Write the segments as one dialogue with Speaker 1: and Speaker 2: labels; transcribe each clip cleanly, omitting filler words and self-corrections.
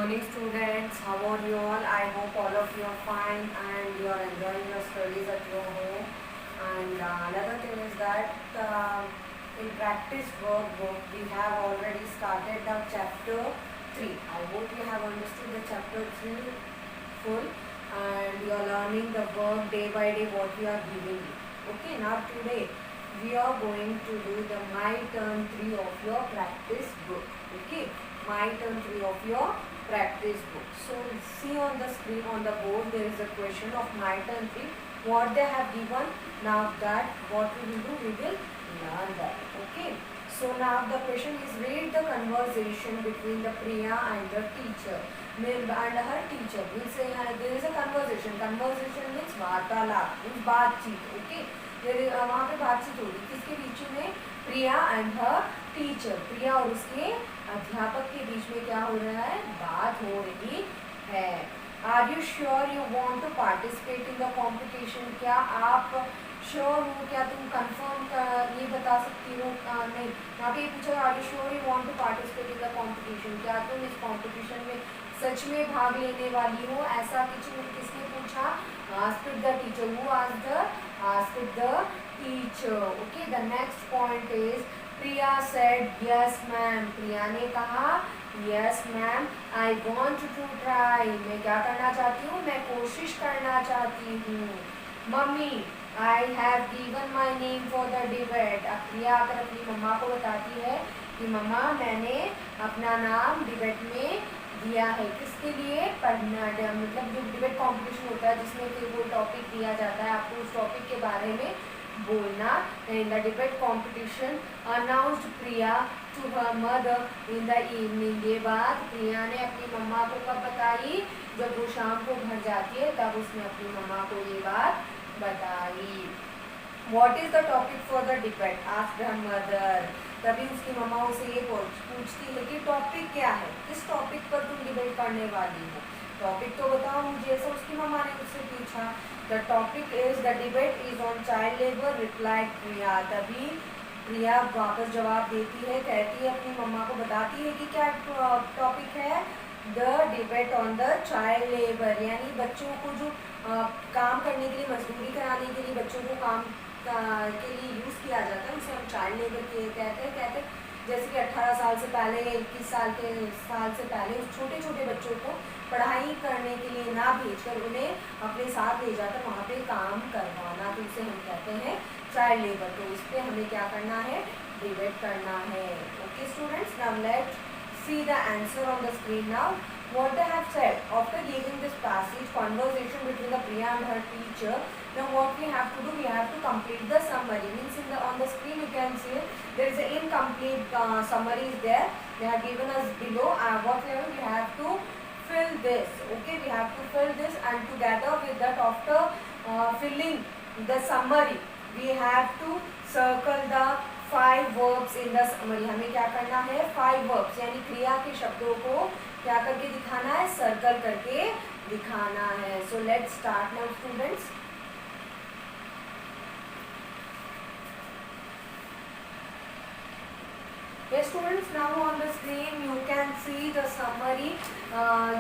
Speaker 1: morning students, how are you all? I hope all of you are fine and you are enjoying your studies at your home. And another thing is that in practice workbook we have already started the chapter 3. I hope you have understood the chapter 3 full and you are learning the work day by day what we are giving you. Okay, now today we are going to do the my turn 3 of your practice book. Okay, my turn 3 of your practice book. So see on the screen on the board there is a question of my turn 3. What they have given, now that what we will do, we will learn that. Okay, so now the question is, read the conversation between the Priya and the teacher and her teacher. Means there is a conversation. Conversation means वार्तालाप, means बातचीत. Okay, वहाँ पे बातचीत होगी किसके बीच में? प्रिया and her teacher. प्रिया और उसके अध्यापक के बीच में क्या हो रहा है? बात हो रही है. Are you sure you want to participate in the competition? क्या आप श्योर हो? क्या तुम कंफर्म ये बता सकती हो? नहीं, यहाँ पे ये पूछा are you sure you want to participate in the competition? क्या तुम इस कॉम्पिटिशन में सच में भाग लेने वाली हो? ऐसा किसने पूछा? Asked the teacher. Who asked the teacher. Okay, the next point is Priya said yes ma'am. Priya ने कहा yes ma'am. I want to try. मैं क्या करना चाहती हूँ? मैं कोशिश करना चाहती हूँ. Mummy I have given my name for the debate. अब प्रिया आकर अपनी मम्मा को बताती है कि मम्मा मैंने अपना नाम डिबेट में दिया है. किसके लिए? पढ़ना, मतलब जो डिबेट कॉम्पिटिशन होता है जिसमें कि वो टॉपिक दिया जाता है, आपको उस टॉपिक के बारे में बोलना. In the debate competition announced Priya to her mother in the evening. ये बात प्रिया ने अपनी मम्मा को कब बताई? जब वो शाम को घर जाती है तब उसने अपनी मम्मा को ये बात बताई. What is the topic for the debate? Asked her mother. तभी उसकी मम्मा उसे ये पूछती है कि टॉपिक क्या है, किस टॉपिक पर तुम डिबेट करने वाली हो? टॉपिक तो बताओ मुझे. ऐसा उसकी मम्मा ने उससे पूछा. The topic is the debate is on child labour, replied Priya. तभी प्रिया वापस जवाब देती है, कहती है अपनी मम्मा को बताती है कि क्या टॉपिक है? The debate on the child labour, यानी बच्चों को जो काम करने के लिए, मजदूरी कराने के लिए बच्चों को काम के लिए यूज़ किया जाता है, उसे हम चाइल्ड लेबर कहते हैं. जैसे कि 18 साल से पहले, 21 साल से पहले उस छोटे छोटे बच्चों को पढ़ाई करने के लिए ना भेजकर उन्हें अपने साथ ले जाकर वहाँ पे काम करवाना, तो उसे हम कहते हैं चाइल्ड लेबर. तो इस पर हमें क्या करना है? डिबेट करना है. Okay students, now let's see the answer on the screen now. What they have said after giving this passage, conversation between the Priya and her teacher. Now what we have to do? We have to complete the summary. Means on the screen you can see there is an incomplete summary is there. They have given us below. What we have to fill this. Okay, we have to fill this, and together with that, after filling the summary, we have to circle the 5 verbs in the summary. हमें क्या करना है? 5 verbs यानी क्रिया के शब्दों को क्या करके दिखाना है? सर्कल करके दिखाना है. So let's start now students. Yes students, now on the screen you can see the summary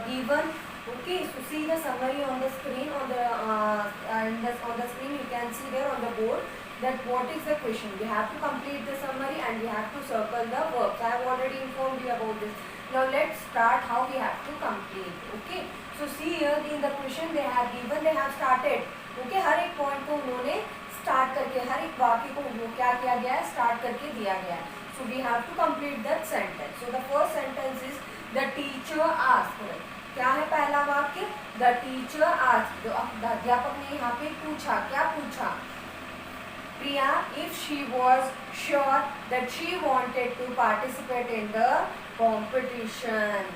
Speaker 1: given. Okay, so see the summary on the screen, on the screen you can see there on the board that what is the question. We have to complete the summary and we have to circle the verbs. I have already informed you about this. Now let's start how we have to complete. Okay, so see here in the question they have given, they have started. Okay, हर एक point को उन्होंने start करके, हर एक वाक्य को क्या किया गया है? स्टार्ट करके दिया गया है. So we have to complete that sentence. So the first sentence is the teacher asked. क्या है पहला वाक्य? The teacher asked. तो अध्यापक ने यहाँ पे पूछा. क्या पूछा? Priya, if she was sure that she wanted to participate in the competition.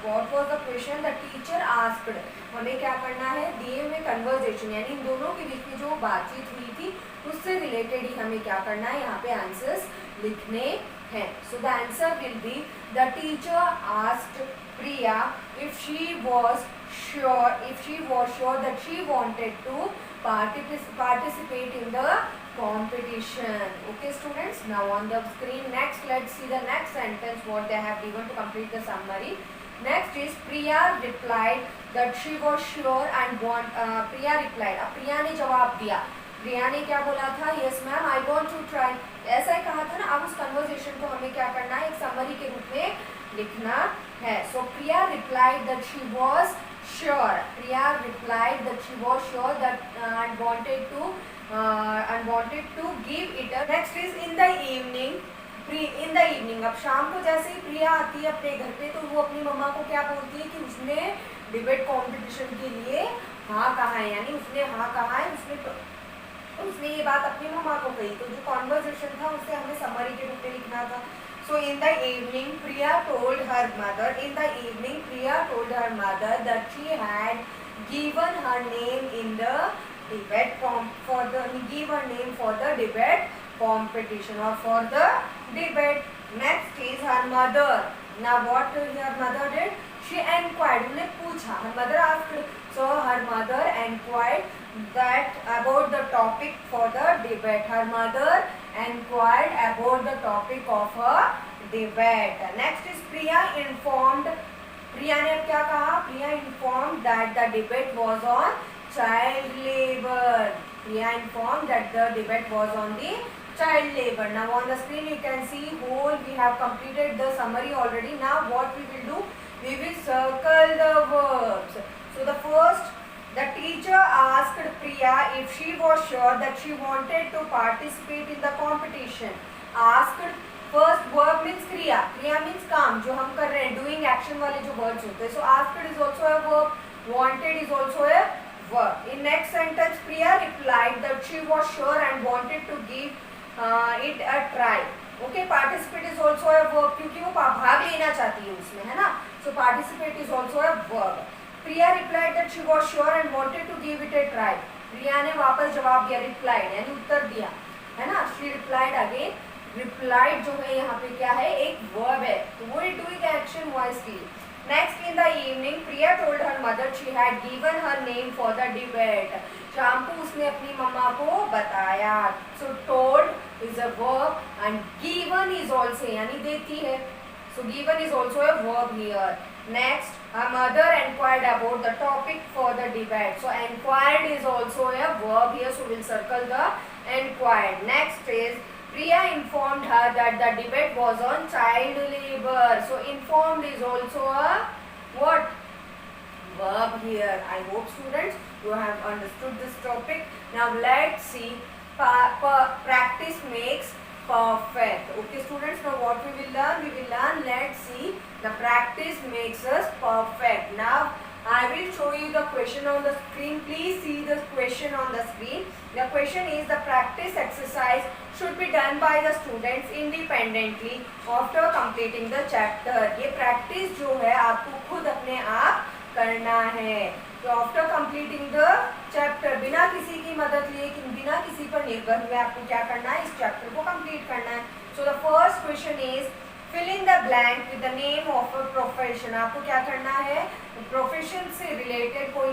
Speaker 1: What was the question? The teacher asked. हमें क्या करना है? दिए हुए conversation यानी इन दोनों के बीच में जो बातचीत हुई थी उससे रिलेटेड ही हमें क्या करना है? यहाँ पे आंसर्स लिखने हैं. So the answer will be the teacher asked Priya if she was sure that she wanted to participate in the competition. Okay students, now on the screen next let's see the next sentence what they have given to complete the summary. Next is Priya replied that she was sure and Priya replied, अब प्रिया ने जवाब दिया, प्रिया ने क्या बोला था, yes ma'am I want to try, ऐसा ही कहा था ना। अब उस कन्वर्सेशन को हमें क्या करना है, एक समरी के रूप में लिखना है। सो प्रिया replied that she was sure, Priya replied that she was sure that and wanted to give it a, next is in the evening, in the evening, अब शाम को जैसे ही प्रिया आती है अपने घर पे तो वो अपनी मम्मा को क्या बोलती है कि उसने डिबेट कंपटीशन के लिए हाँ कहा है, यानी उसने हाँ कहा है, उसने ये बात अपनी मम्मा को कही। तो जो कॉन्वर्सेशन था उसे हमें समरी के रूप में लिखना था। So in the evening Priya told her mother, in the evening Priya told her mother that she had given her name in the debate for the debate competition or for the debate. Next is her mother. Now what her mother did? She inquired, उन्हें पूछा, her mother asked, so her mother inquired that about the topic for the debate. Her mother inquired about the topic of her debate. Next is Priya informed, प्रिया ने अब क्या कहा, प्रिया informed that the debate was on child labor. Priya informed that the debate was on the child labor. Now on the screen you can see whole we have completed the summary already. Now what we will do, we will circle the verbs. So the first, the teacher asked Priya if she was sure that she wanted to participate in the competition. Asked, first verb means kriya, kriya means काम जो हम कर रहे हैं, doing action वाले जो words होते हैं. So asked is also a verb, wanted is also a verb. In next sentence Priya replied that she was sure and wanted to give it a try. Okay, participate is also a verb क्योंकि वो भाग लेना चाहती है उसमें, है ना. So participate is also a verb. Priya replied that she was sure and wanted to give it a try. Priya ने वापस जवाब दिया, replied यानी उत्तर दिया, है ना. She replied again. Replied जो है यहाँ पे क्या है, एक verb है, तो वो doing action हुआ इसके लिए. Next, in the evening, Priya told her mother she had given her name for the debate. शाम को उसने अपनी मम्मा को बताया. So told is a verb and given is also यानी देती है. So given is also a verb here. Next, her mother inquired about the topic for the debate. So inquired is also a verb here. So we'll circle the inquired. Next is Priya informed her that the debate was on child labor. So informed is also a what? Verb here. I hope students you have understood this topic. Now let's see. Practice makes perfect. Okay students, now what we will learn? We will learn, let's see, the practice makes us perfect. Now I will show you the question on the screen. Please see the question on the screen. The question is, the practice exercise should be done by the students independently after completing the chapter. ये practice जो है आपको खुद अपने आप करना है. तो आफ्टर कंप्लीटिंग द चैप्टर, बिना किसी की मदद लिए, बिना किसी पर निर्भर हुए आपको क्या करना है, इस चैप्टर को कंप्लीट करना है. So the first question is fill in the blank with the name of a profession. आपको क्या करना है, प्रोफेशन से रिलेटेड कोई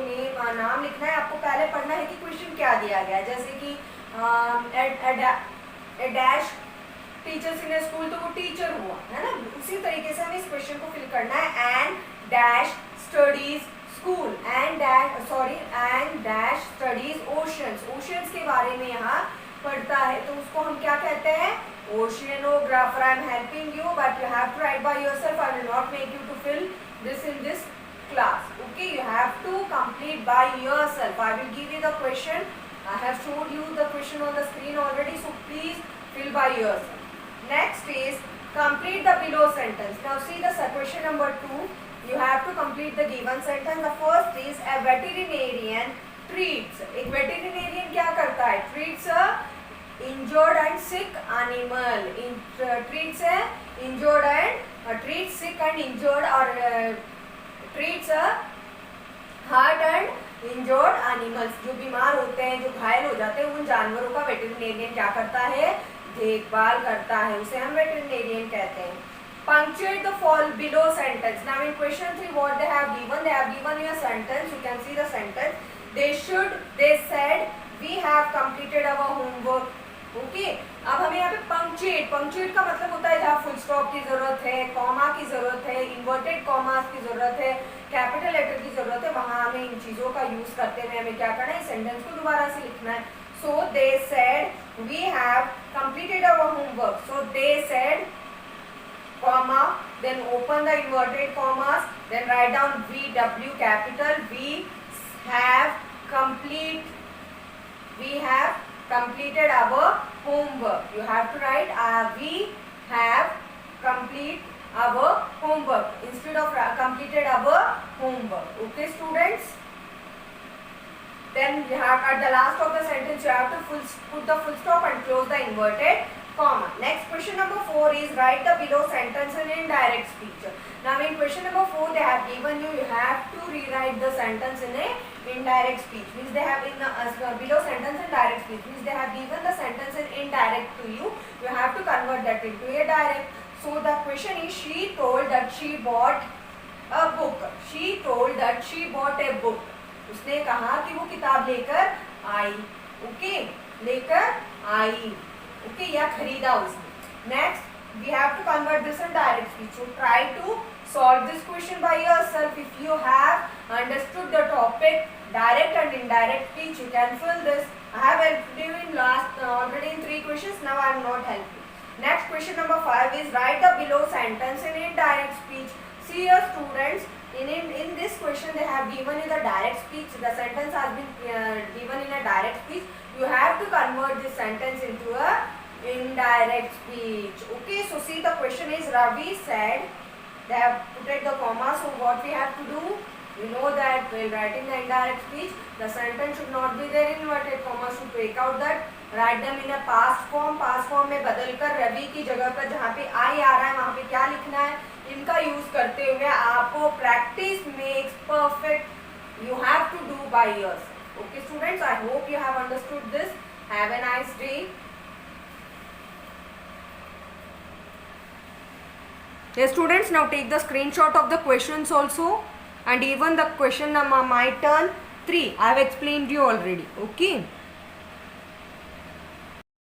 Speaker 1: नाम लिखना है. आपको पहले पढ़ना है कि क्वेश्चन क्या दिया गया है. जैसे कि a dash teachers in a school, तो वो टीचर हुआ, है ना. उसी तरीके से हमें इस क्वेश्चन को फिल करना है. And dash studies school, and dash studies oceans. Oceans के बारे में यहाँ पढ़ता है, तो उसको हम क्या कहते हैं, oceanographer. I am helping you but you have to write by yourself. I will not make you to fill this in this class. Okay, you have to complete by yourself. I will give you the question. I have showed you the question on the screen already, so please fill by yourself. Next is complete the below sentence. Now see the question number 2. You have to complete the given sentence. The first is a veterinarian treats. एक veterinarian क्या करता है, treats a injured and sick animal. Treats a injured and treats sick and injured or treats a hurt and injured animals. जो बीमार होते हैं, जो घायल हो जाते हैं, उन जानवरों का वेटरनेरियन क्या करता है, देखभाल करता है. उसे हम वेटरनेरियन कहते हैं. Punctuate the below sentence. Now in question 3 what they have given you a sentence. You can see the sentence. They said we have completed our homework. Okay, अब हमें यहाँ पे पंक्चुएट का मतलब होता है जहाँ फुल स्टॉप की जरूरत है, कॉमा की जरूरत है, इन्वर्टेड कॉमास की जरूरत है, कैपिटल लेटर की जरूरत है, वहां हमें इन चीजों का यूज करते हुए हमें क्या करना है, सेंटेंस को दोबारा से लिखना है. So they said we have completed our homework. So they said comma, then open the inverted commas, then write down VW capital. We have completed our homework. You have to write we have complete our homework instead of completed our homework. Okay, students? Then you have at the last of the sentence you have to put the full stop and close the inverted comma. Next, question number 4 is write the below sentence in indirect speech. Now in question number 4 they have given you have to rewrite the sentence in a indirect speech. Means they have in the below sentence in direct speech. Means they have given the sentence in indirect to you. You have to convert that into a direct. So the question is, she told that she bought a book. She told that she bought a book. उसने कहा कि वो किताब लेकर आई. Okay, लेकर आई. Okay, या खरीदा उसने. Next we have to convert this in direct speech. So try to solve this question by yourself. If you have understood the topic direct and indirect speech, you can fill this. I have helped you in last already in 3 questions. Now I am not helping. Next, question number 5 is write the below sentence in indirect speech. See your students, in this question they have given you the direct speech. The sentence has been given in a direct speech. You have to convert this sentence into a indirect speech. Okay, so see the question is Ravi said. They have put the comma. So what we have to do? You know that while writing the indirect speech, the sentence should not be there in inverted comma. Should take out that. Write them in a past form. Past form में बदलकर रवि की जगह पर जहाँ पे आई आ रहा है वहाँ पे क्या लिखना है, इनका यूज करते हुए आपको practice makes perfect. You have to do by yourself. Okay, students. I hope you have understood this. Have a nice day. Yes, students, now take the screenshot of the questions also, and even the question number my turn 3 I have explained you already. Okay.